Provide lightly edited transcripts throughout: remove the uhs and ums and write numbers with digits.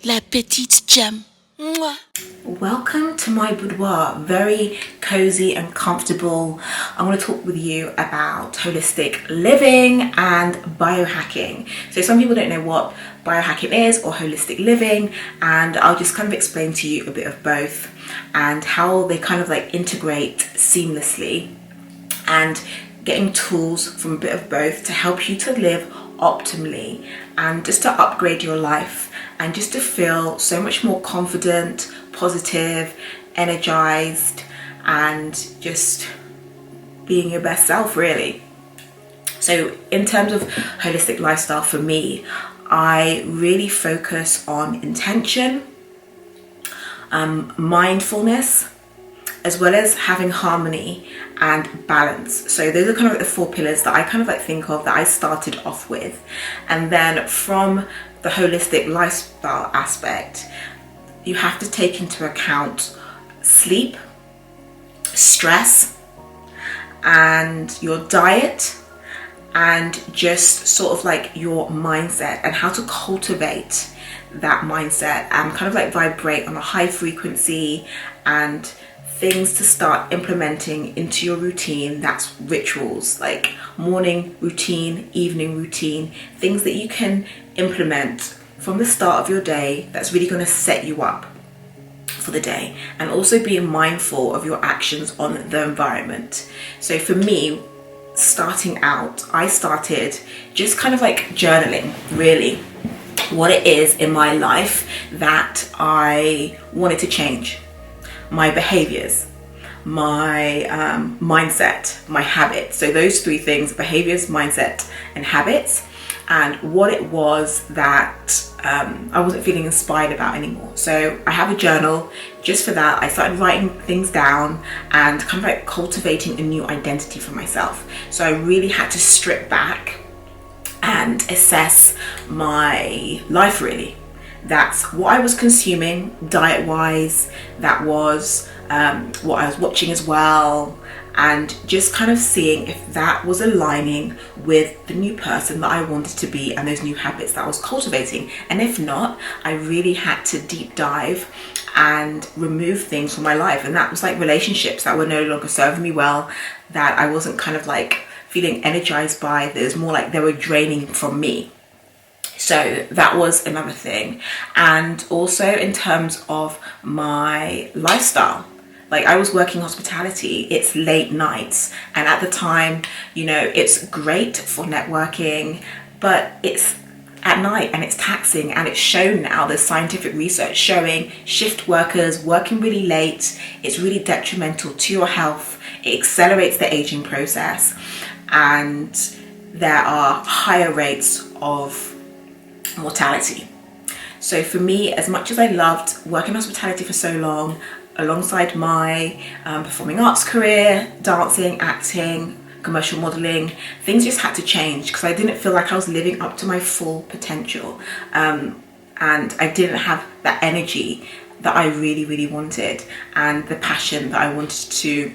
La petite gem. Mwah. Welcome to my boudoir, very cozy and comfortable. I'm going to talk with you about holistic living and biohacking. So some people don't know what biohacking is or holistic living, and I'll just kind of explain to you a bit of both and how they kind of like integrate seamlessly, and getting tools from a bit of both to help you to live optimally and just to upgrade your life and just to feel so much more confident, positive, energized, and just being your best self, really. So in terms of holistic lifestyle, for me, I really focus on intention, mindfulness, as well as having harmony and balance. So those are kind of like the four pillars that I kind of like think of, that I started off with. And then from the holistic lifestyle aspect, you have to take into account sleep, stress, and your diet, and just sort of like your mindset and how to cultivate that mindset and kind of like vibrate on a high frequency, and things to start implementing into your routine. That's rituals like morning routine, evening routine, things that you can implement from the start of your day that's really going to set you up for the day, and also being mindful of your actions on the environment. So for me, starting out, I started just kind of like journaling really what it is in my life that I wanted to change. My behaviors, my mindset, my habits. So those three things: behaviors, mindset, and habits. And what it was that I wasn't feeling inspired about anymore. So I have a journal just for that. I started writing things down and kind of like cultivating a new identity for myself. So I really had to strip back and assess my life, really. That's what I was consuming diet wise, that was what I was watching as well, and just kind of seeing if that was aligning with the new person that I wanted to be and those new habits that I was cultivating. And if not, I really had to deep dive and remove things from my life. And that was like relationships that were no longer serving me well, that I wasn't kind of like feeling energized by, that it was more like they were draining from me. So that was another thing. And also in terms of my lifestyle, like I was working hospitality, it's late nights, and at the time, you know, it's great for networking, but it's at night and it's taxing, and it's shown now, there's scientific research showing shift workers working really late, it's really detrimental to your health, it accelerates the aging process, and there are higher rates of mortality. So for me, as much as I loved working hospitality for so long, alongside my performing arts career, dancing, acting, commercial modeling, things just had to change because I didn't feel like I was living up to my full potential, and I didn't have that energy that I really wanted, and the passion that I wanted to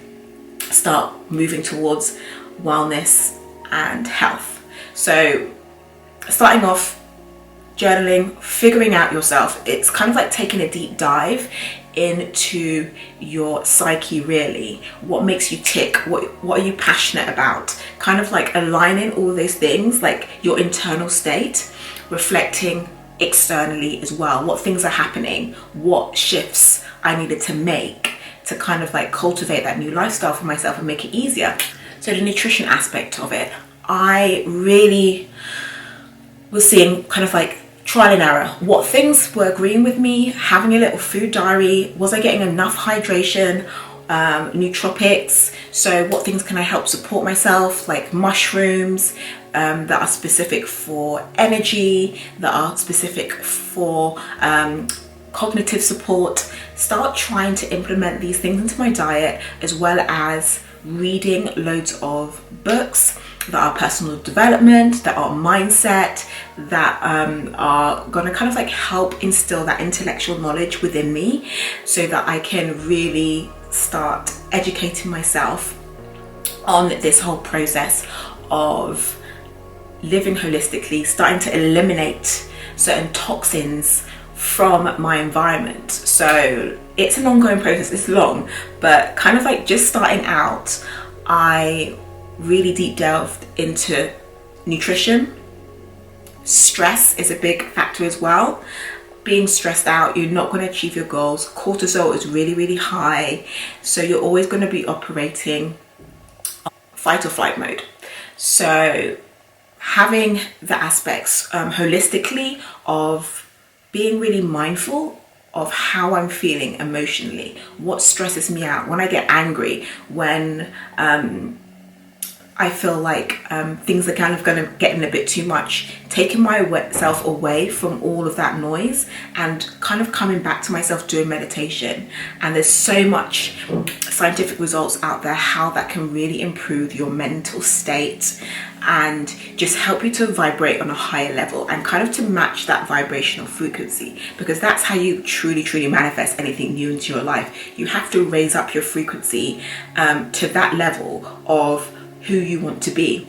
start moving towards wellness and health. So starting off, journaling, figuring out yourself, it's kind of like taking a deep dive into your psyche, really. What makes you tick? What are you passionate about? Kind of like aligning all those things, like your internal state, reflecting externally as well. What things are happening? What shifts I needed to make to kind of like cultivate that new lifestyle for myself and make it easier. So the nutrition aspect of it, I really was seeing kind of like trial and error. What things were agreeing with me, having a little food diary, was I getting enough hydration, nootropics, so what things can I help support myself, like mushrooms that are specific for energy, that are specific for cognitive support. Start trying to implement these things into my diet, as well as reading loads of books that are personal development, that are mindset, that are gonna kind of like help instill that intellectual knowledge within me, so that I can really start educating myself on this whole process of living holistically, starting to eliminate certain toxins from my environment. So it's an ongoing process, it's long, but kind of like just starting out, I really deep delved into nutrition. Stress is a big factor as well. Being stressed out, you're not going to achieve your goals. Cortisol is really, really high. So you're always going to be operating fight or flight mode. So having the aspects holistically of being really mindful of how I'm feeling emotionally, what stresses me out, when I get angry, when I feel like things are kind of going to get in a bit too much, taking myself away from all of that noise and kind of coming back to myself doing meditation. And there's so much scientific results out there how that can really improve your mental state and just help you to vibrate on a higher level and kind of to match that vibrational frequency, because that's how you truly manifest anything new into your life. You have to raise up your frequency to that level of who you want to be.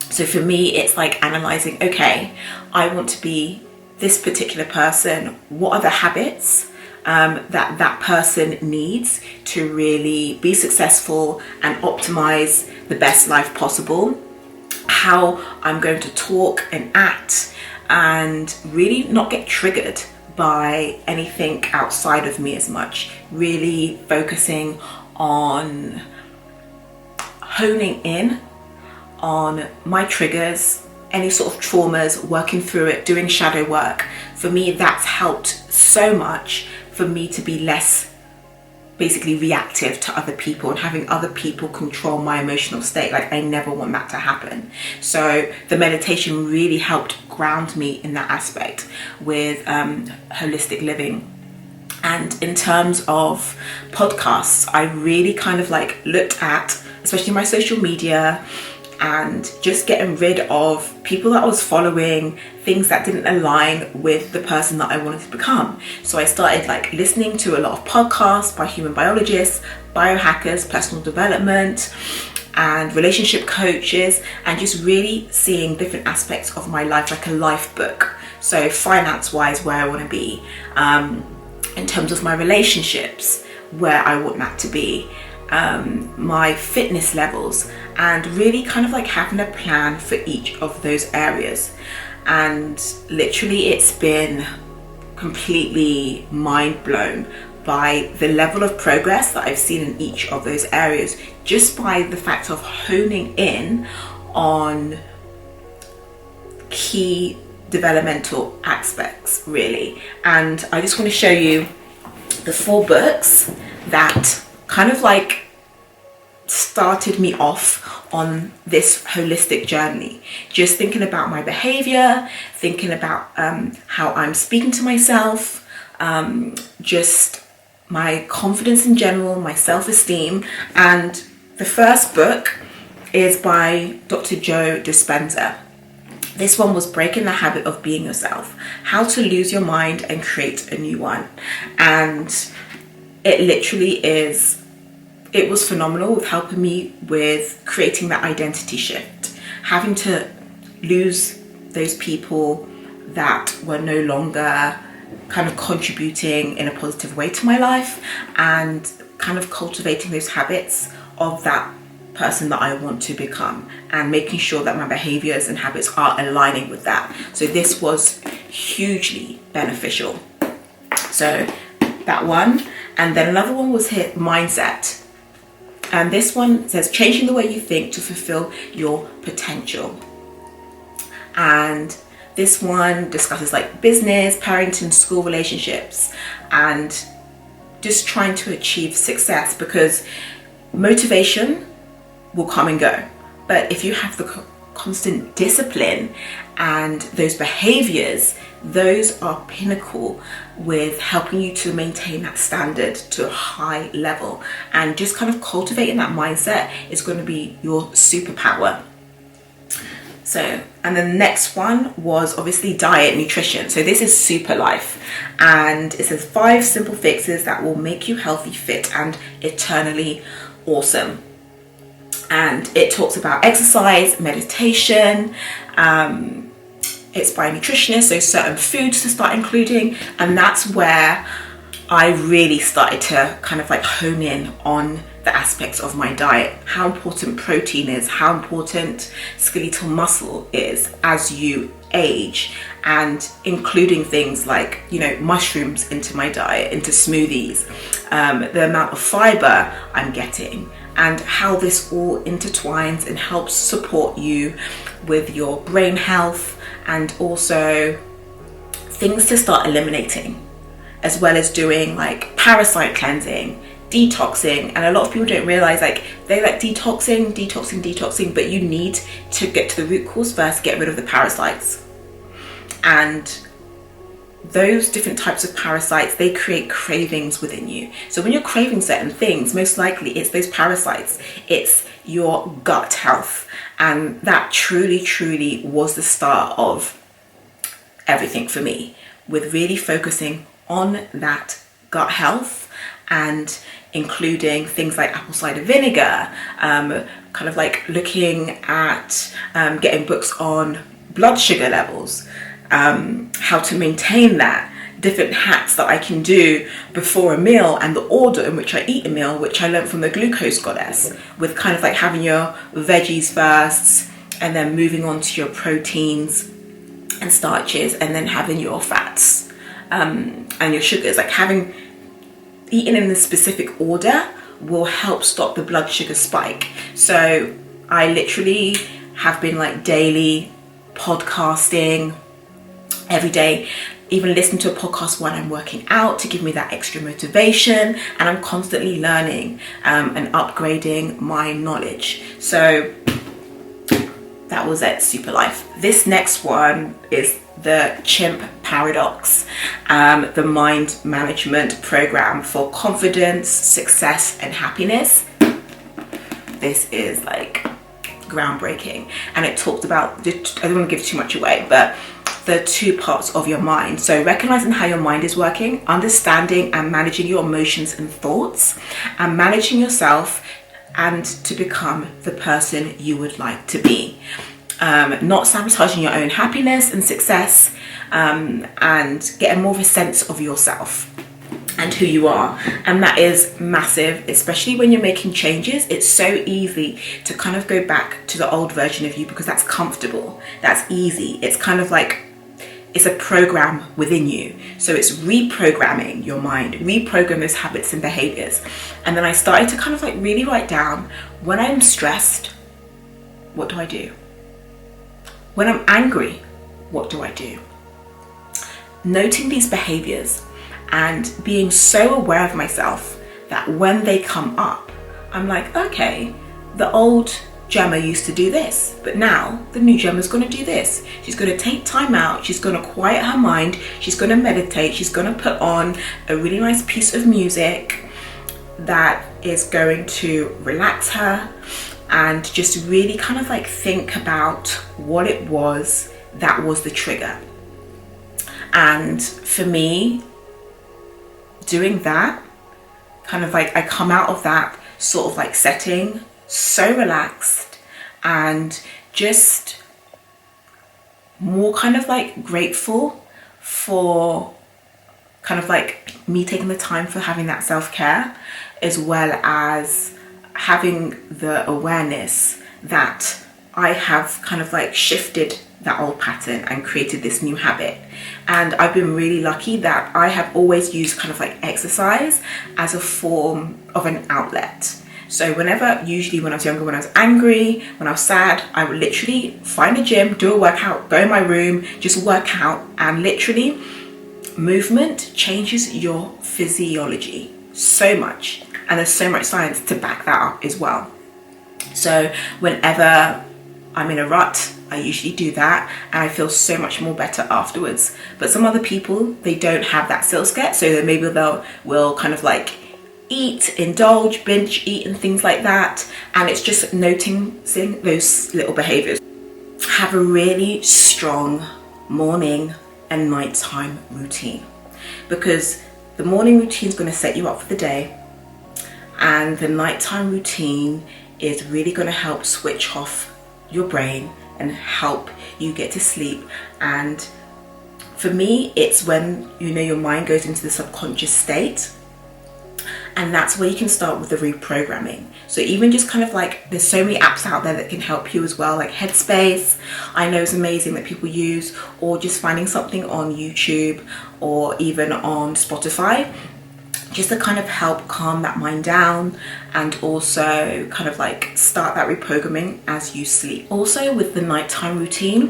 So for me, it's like analyzing, okay, I want to be this particular person. What are the habits that person needs to really be successful and optimize the best life possible? How I'm going to talk and act and really not get triggered by anything outside of me as much. Really focusing on honing in on my triggers, any sort of traumas, working through it, doing shadow work. For me, that's helped so much for me to be less basically reactive to other people and having other people control my emotional state. Like, I never want that to happen. So the meditation really helped ground me in that aspect with holistic living. And in terms of podcasts, I really kind of like looked at, especially my social media, and just getting rid of people that I was following, things that didn't align with the person that I wanted to become. So I started like listening to a lot of podcasts by human biologists, biohackers, personal development, and relationship coaches, and just really seeing different aspects of my life, like a life book. So finance wise, where I want to be, in terms of my relationships, where I want that to be, my fitness levels, and really kind of like having a plan for each of those areas. And literally it's been completely mind blown by the level of progress that I've seen in each of those areas, just by the fact of honing in on key developmental aspects, really. And I just want to show you the 4 books that kind of like started me off on this holistic journey. Just thinking about my behavior, thinking about how I'm speaking to myself, just my confidence in general, my self-esteem. And the first book is by Dr. Joe Dispenza. This one was Breaking the Habit of Being Yourself, How to Lose Your Mind and Create a New One. And it literally is, it was phenomenal with helping me with creating that identity shift, having to lose those people that were no longer kind of contributing in a positive way to my life, and kind of cultivating those habits of that person that I want to become, and making sure that my behaviors and habits are aligning with that. So this was hugely beneficial. So that one. And then another one was here, Mindset. And this one says changing the way you think to fulfill your potential. And this one discusses like business, parenting, school relationships, and just trying to achieve success, because motivation will come and go. But if you have the constant discipline and those behaviors, those are pinnacle with helping you to maintain that standard to a high level. And just kind of cultivating that mindset is going to be your superpower. So, and then the next one was obviously diet, nutrition. So this is Super Life, and it says 5 simple fixes that will make you healthy, fit, and eternally awesome. And it talks about exercise, meditation, it's by nutritionists, so certain foods to start including. And that's where I really started to kind of like hone in on the aspects of my diet, how important protein is, how important skeletal muscle is as you age, and including things like, you know, mushrooms into my diet, into smoothies, the amount of fiber I'm getting, and how this all intertwines and helps support you with your brain health, and also things to start eliminating, as well as doing like parasite cleansing, detoxing. And a lot of people don't realize, like, they like detoxing, but you need to get to the root cause first, get rid of the parasites. And those different types of parasites, they create cravings within you. So when you're craving certain things, most likely it's those parasites, it's your gut health. And that truly was the start of everything for me, with really focusing on that gut health and including things like apple cider vinegar, kind of like looking at getting books on blood sugar levels, how to maintain that, different hacks that I can do before a meal, and the order in which I eat a meal, which I learned from the glucose goddess, with kind of like having your veggies first and then moving on to your proteins and starches, and then having your fats and your sugars. Like having eaten in a specific order will help stop the blood sugar spike. So I literally have been like daily podcasting every day, even listen to a podcast when I'm working out to give me that extra motivation, and I'm constantly learning and upgrading my knowledge. So that was it, Super Life. This next one is the Chimp Paradox, the mind management program for confidence, success, and happiness. This is like groundbreaking, and it talked about, I don't want to give too much away, but the two parts of your mind. So recognizing how your mind is working, understanding and managing your emotions and thoughts, and managing yourself and to become the person you would like to be. Not sabotaging your own happiness and success, and getting more of a sense of yourself and who you are. And that is massive, especially when you're making changes. It's so easy to kind of go back to the old version of you because that's comfortable, that's easy. It's kind of like, it's a program within you. So it's reprogramming your mind, reprogram those habits and behaviors. And then I started to kind of like really write down, when I'm stressed, what do I do? When I'm angry, what do I do? Noting these behaviors and being so aware of myself that when they come up, I'm like, okay, the old Gemma used to do this, but now the new Gemma's going to do this. She's going to take time out, she's going to quiet her mind, she's going to meditate, she's going to put on a really nice piece of music that is going to relax her, and just really kind of like think about what it was that was the trigger. And for me, doing that, kind of like I come out of that sort of like setting so relaxed and just more kind of like grateful for kind of like me taking the time for having that self-care, as well as having the awareness that I have kind of like shifted that old pattern and created this new habit. And I've been really lucky that I have always used kind of like exercise as a form of an outlet. So whenever, usually when I was younger, when I was angry, when I was sad, I would literally find a gym, do a workout, go in my room, just work out. And literally movement changes your physiology so much. And there's so much science to back that up as well. So whenever I'm in a rut, I usually do that, and I feel so much more better afterwards. But some other people, they don't have that skill set, so maybe will kind of like eat, indulge, binge eat and things like that. And it's just noticing those little behaviors. Have a really strong morning and nighttime routine, because the morning routine is going to set you up for the day, and the nighttime routine is really going to help switch off your brain and help you get to sleep. And for me, it's when, you know, your mind goes into the subconscious state, and that's where you can start with the reprogramming. So even just kind of like, there's so many apps out there that can help you as well, like Headspace, I know is amazing that people use, or just finding something on YouTube or even on Spotify, just to kind of help calm that mind down and also kind of like start that reprogramming as you sleep. Also with the nighttime routine,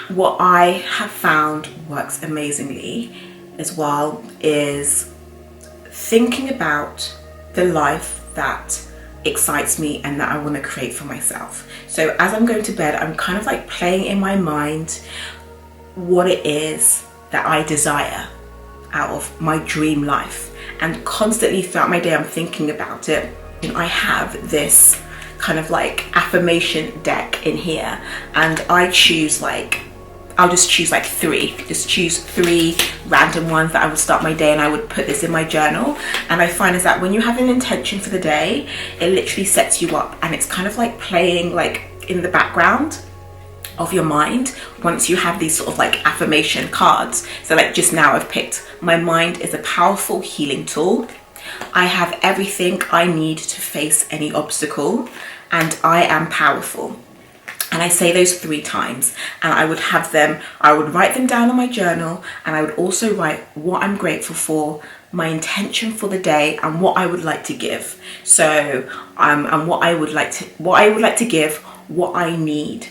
what I have found works amazingly as well is thinking about the life that excites me and that I want to create for myself. So as I'm going to bed, I'm kind of like playing in my mind what it is that I desire out of my dream life, and constantly throughout my day I'm thinking about it. And I have this kind of like affirmation deck in here, and I choose like, I'll just choose like three random ones that I would start my day, and I would put this in my journal. And I find is that when you have an intention for the day, it literally sets you up, and it's kind of like playing like in the background of your mind once you have these sort of like affirmation cards. So like just now I've picked, my mind is a powerful healing tool, I have everything I need to face any obstacle, and I am powerful. And I say those 3 times, and I would write them down in my journal, and I would also write what I'm grateful for, my intention for the day, and what I would like to give. So and what I would like to give, what I need.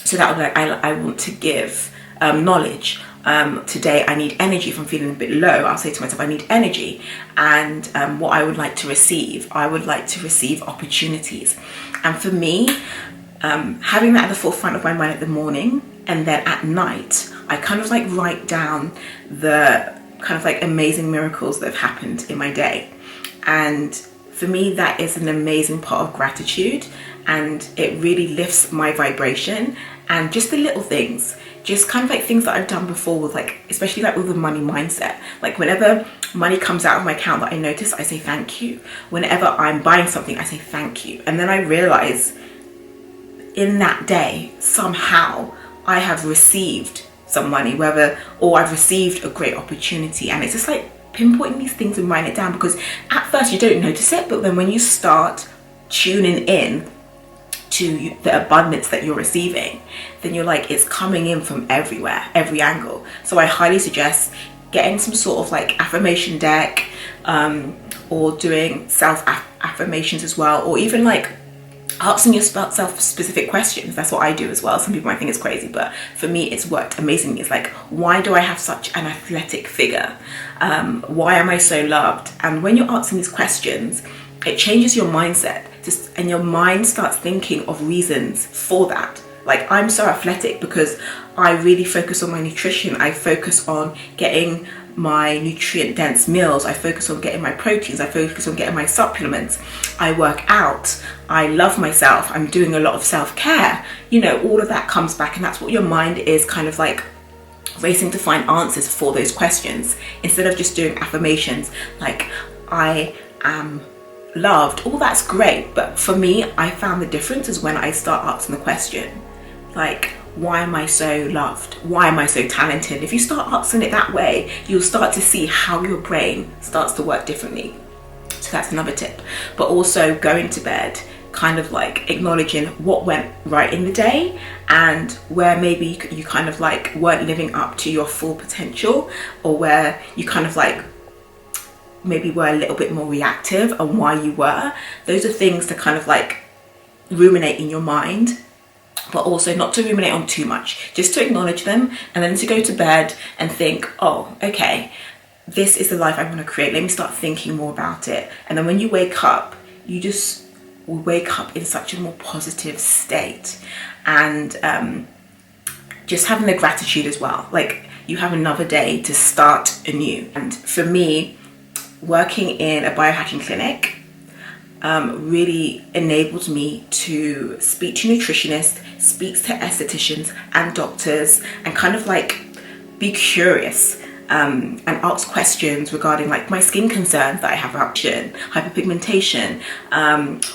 So that would, I want to give knowledge. Today I need energy. If I'm feeling a bit low, I'll say to myself I need energy. And what I would like to receive, I would like to receive opportunities. And for me, having that at the forefront of my mind at the morning, and then at night I kind of like write down the kind of like amazing miracles that have happened in my day. And for me, that is an amazing part of gratitude, and it really lifts my vibration. And just the little things, just kind of like things that I've done before with like, especially like with the money mindset, like whenever money comes out of my account that I notice, I say thank you. Whenever I'm buying something, I say thank you. And then I realize in that day, somehow I have received some money, or I've received a great opportunity. And it's just like pinpointing these things and writing it down, because at first you don't notice it, but then when you start tuning in to the abundance that you're receiving, then you're like, it's coming in from everywhere, every angle. So I highly suggest getting some sort of like affirmation deck, or doing self affirmations as well, or even like asking yourself specific questions. That's what I do as well. Some people might think it's crazy, but for me it's worked amazingly. It's like, why do I have such an athletic figure? Why am I so loved? And when you're asking these questions, it changes your mindset, and your mind starts thinking of reasons for that. Like, I'm so athletic because I really focus on my nutrition. I focus on getting my nutrient dense meals. I focus on getting my proteins. I focus on getting my supplements. I work out. I love myself. I'm doing a lot of self-care. You know, all of that comes back, and that's what your mind is kind of like racing to find answers for those questions, instead of just doing affirmations like, I am loved. All that's great, but for me, I found the difference is when I start asking the question like, why am I so loved? Why am I so talented? If you start asking it that way, you'll start to see how your brain starts to work differently. So that's another tip. But also going to bed, kind of like acknowledging what went right in the day, and where maybe you kind of like weren't living up to your full potential, or where you kind of like maybe were a little bit more reactive, and why you were. Those are things to kind of like ruminate in your mind, but also not to ruminate on too much, just to acknowledge them, and then to go to bed and think, oh, okay, this is the life I want to create. Let me start thinking more about it. And then when you wake up, you just will wake up in such a more positive state. And just having the gratitude as well. Like, you have another day to start anew. And for me, working in a biohacking clinic really enabled me to speak to nutritionists, speak to estheticians and doctors, and kind of like be curious and ask questions regarding like my skin concerns that I have about hyperpigmentation,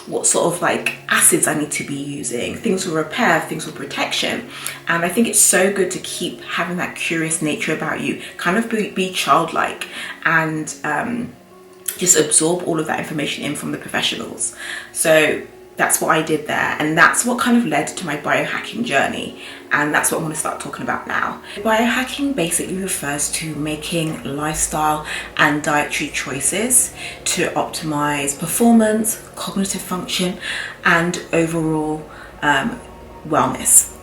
what sort of like acids I need to be using, things for repair, things for protection. And I think it's so good to keep having that curious nature about you, kind of be childlike, and just absorb all of that information in from the professionals. So that's what I did there, and that's what kind of led to my biohacking journey, and that's what I want to start talking about now. Biohacking basically refers to making lifestyle and dietary choices to optimize performance, cognitive function, and overall wellness.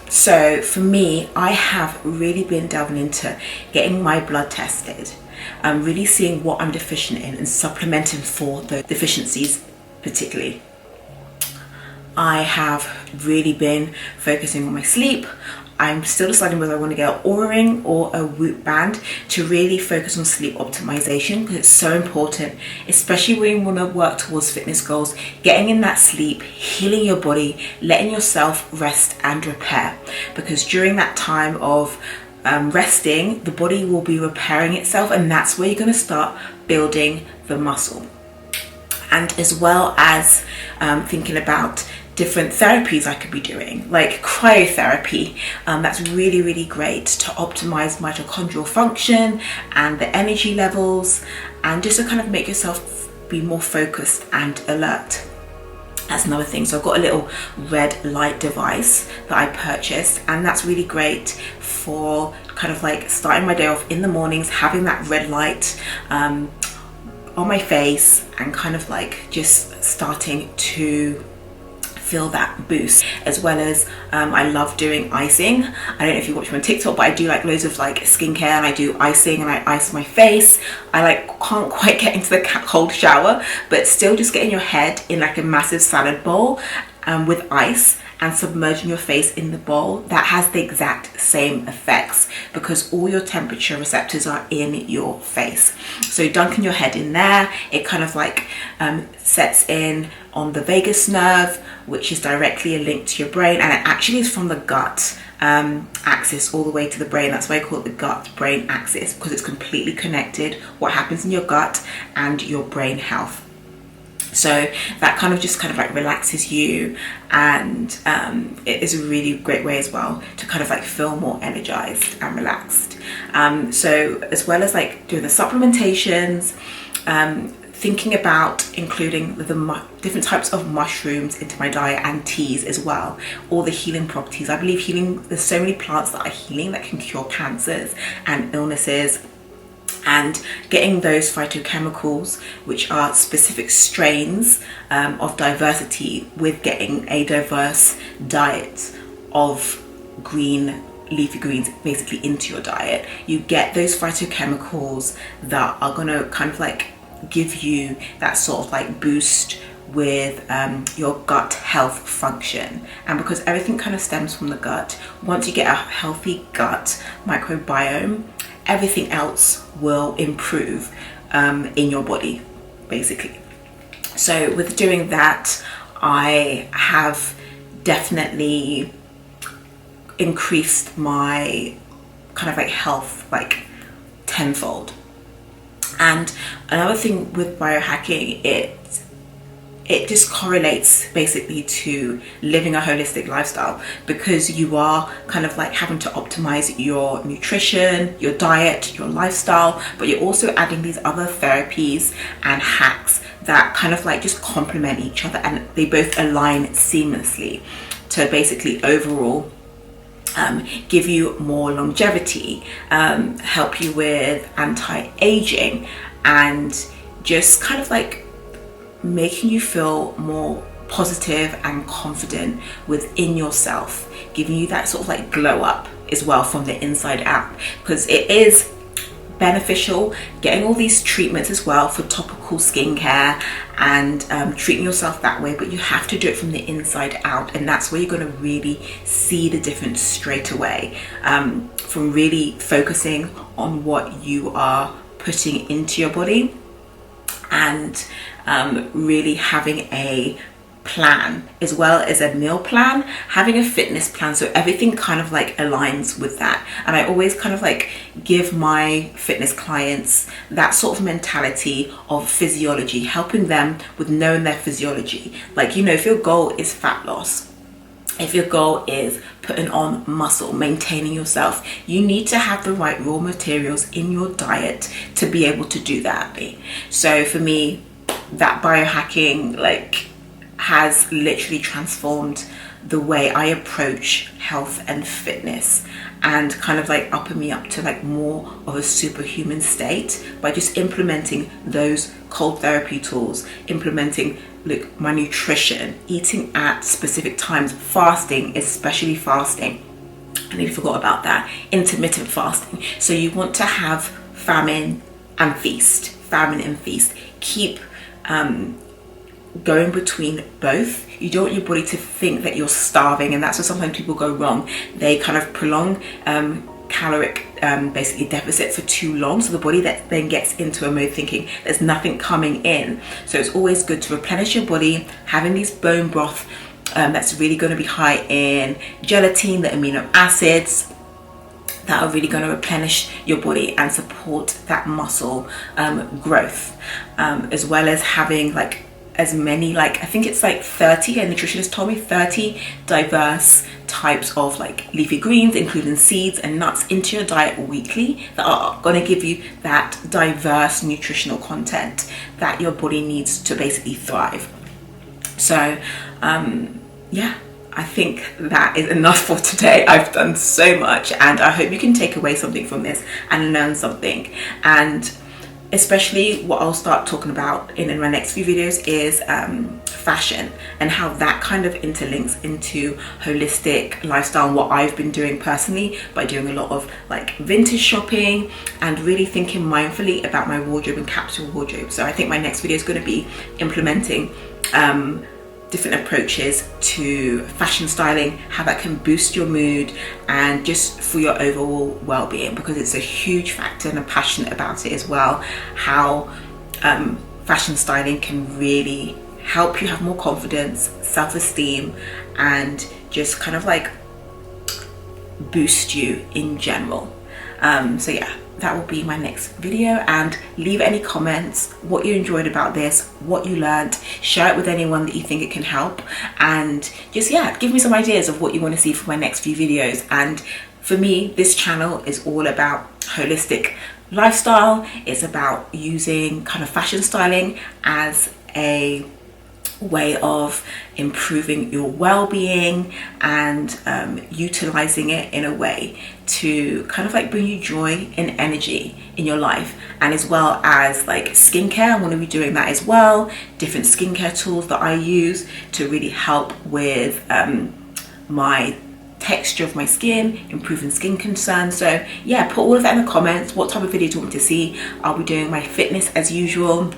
So for me, I have really been delving into getting my blood tested, really seeing what I'm deficient in and supplementing for the deficiencies particularly. I have really been focusing on my sleep. I'm still deciding whether I want to get an Oura ring or a Whoop band to really focus on sleep optimization, because it's so important, especially when you want to work towards fitness goals. Getting in that sleep, healing your body, letting yourself rest and repair, because during that time of resting, the body will be repairing itself, and that's where you're going to start building the muscle. And as well as thinking about different therapies I could be doing, like cryotherapy. That's really, really great to optimize mitochondrial function and the energy levels, and just to kind of make yourself be more focused and alert. That's another thing. So I've got a little red light device that I purchased, and that's really great for kind of like starting my day off in the mornings, having that red light on my face, and kind of like just starting to feel that boost. As well as I love doing icing. I don't know if you watch me on TikTok, but I do like loads of like skincare, and I do icing, and I ice my face. I like can't quite get into the cold shower, but still just getting your head in like a massive salad bowl with ice and submerging your face in the bowl, that has the exact same effects, because all your temperature receptors are in your face. So dunking your head in there, it kind of like sets in on the vagus nerve, which is directly linked to your brain, and it actually is from the gut axis all the way to the brain. That's why I call it the gut-brain axis, because it's completely connected, what happens in your gut and your brain health. So that kind of just kind of like relaxes you, and it is a really great way as well to kind of like feel more energized and relaxed. So as well as like doing the supplementations, thinking about including the different types of mushrooms into my diet, and teas as well, all the healing properties. I believe healing, there's so many plants that are healing, that can cure cancers and illnesses, and getting those phytochemicals, which are specific strains of diversity, with getting a diverse diet of green leafy greens basically into your diet. You get those phytochemicals that are going to kind of like give you that sort of like boost with your gut health function. And because everything kind of stems from the gut, once you get a healthy gut microbiome, everything else will improve in your body basically. So with doing that, I have definitely increased my kind of like health like tenfold. And another thing with biohacking, it just correlates basically to living a holistic lifestyle, because you are kind of like having to optimize your nutrition, your diet, your lifestyle, but you're also adding these other therapies and hacks that kind of like just complement each other, and they both align seamlessly to basically overall give you more longevity, help you with anti-aging, and just kind of like making you feel more positive and confident within yourself, giving you that sort of like glow up as well from the inside out. Because it is beneficial getting all these treatments as well for topical skincare and treating yourself that way, but you have to do it from the inside out, and that's where you're going to really see the difference straight away, from really focusing on what you are putting into your body, and really having a plan as well as a meal plan, having a fitness plan, so everything kind of like aligns with that. And I always kind of like give my fitness clients that sort of mentality of physiology, helping them with knowing their physiology. Like, you know, if your goal is fat loss, if your goal is putting on muscle, maintaining yourself, you need to have the right raw materials in your diet to be able to do that. So for me, that biohacking like has literally transformed the way I approach health and fitness, and kind of like upping me up to like more of a superhuman state by just implementing those cold therapy tools, implementing like my nutrition, eating at specific times, fasting, especially fasting. I nearly forgot about that. Intermittent fasting. So you want to have famine and feast. Keep going between both. You don't want your body to think that you're starving, and that's where sometimes people go wrong. They kind of prolong caloric basically deficit for too long, so the body that then gets into a mode thinking there's nothing coming in. So it's always good to replenish your body, having these bone broth that's really going to be high in gelatin, the amino acids that are really going to replenish your body and support that muscle growth, as well as having like as many, like I think it's like 30, a nutritionist told me 30 diverse types of like leafy greens, including seeds and nuts, into your diet weekly that are going to give you that diverse nutritional content that your body needs to basically thrive. So yeah, I think that is enough for today. I've done so much, and I hope you can take away something from this and learn something. And especially what I'll start talking about in my next few videos is fashion, and how that kind of interlinks into holistic lifestyle, and what I've been doing personally by doing a lot of like vintage shopping and really thinking mindfully about my wardrobe and capsule wardrobe. So I think my next video is going to be implementing different approaches to fashion styling, how that can boost your mood and just for your overall well-being, because it's a huge factor, and I'm passionate about it as well, how fashion styling can really help you have more confidence, self-esteem, and just kind of like boost you in general. So yeah, that will be my next video, and leave any comments, what you enjoyed about this, what you learned, share it with anyone that you think it can help, and just yeah, give me some ideas of what you want to see for my next few videos. And for me, this channel is all about holistic lifestyle. It's about using kind of fashion styling as a way of improving your well-being and utilizing it in a way to kind of like bring you joy and energy in your life. And as well as like skincare, I'm going to be doing that as well, different skincare tools that I use to really help with my texture of my skin, improving skin concerns. So yeah, put all of that in the comments. What type of video do you want to see? I'll be doing my fitness as usual,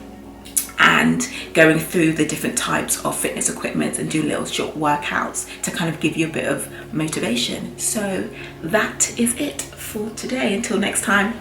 and going through the different types of fitness equipment and doing little short workouts to kind of give you a bit of motivation. So that is it for today. Until next time.